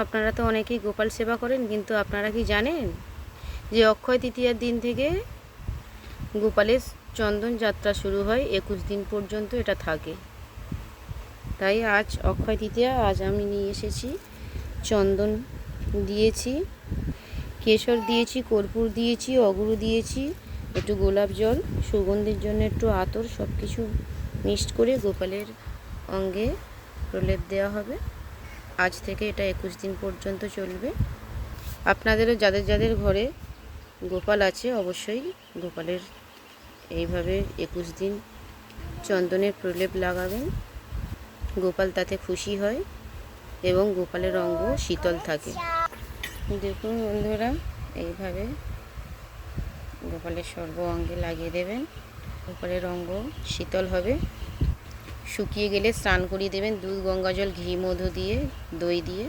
আপনারা তো অনেকেই গোপাল সেবা করেন, কিন্তু আপনারা কি জানেন যে অক্ষয় তৃতীয়ার দিন থেকে গোপালের চন্দন যাত্রা শুরু হয়, 21 দিন পর্যন্ত এটা থাকে। তাই আজ অক্ষয় তৃতীয়া, আজ আমি নিয়ে এসেছি চন্দন দিয়েছি, কেশর দিয়েছি, কর্পূর দিয়েছি, অগুরু দিয়েছি, একটু গোলাপ জল, সুগন্ধির জন্য একটু আতর, সব কিছু মিক্সড করে গোপালের অঙ্গে প্রলেপ দেওয়া হবে। আজ থেকে এটা 21 দিন পর্যন্ত চলবে। আপনাদেরও যাদের যাদের ঘরে গোপাল আছে অবশ্যই গোপালের এইভাবে 21 দিন চন্দনের প্রলেপ লাগাবেন। গোপাল তাতে খুশি হয় এবং গোপালের অঙ্গ শীতল থাকে। দেখুন বন্ধুরা, এইভাবে গোপালের সর্ব অঙ্গে লাগিয়ে দেবেন। গোপালের অঙ্গ শীতল হবে। শুকিয়ে গেলে স্নান করিয়ে দেবেন দুধ, গঙ্গা জল, ঘি, মধু দিয়ে, দই দিয়ে।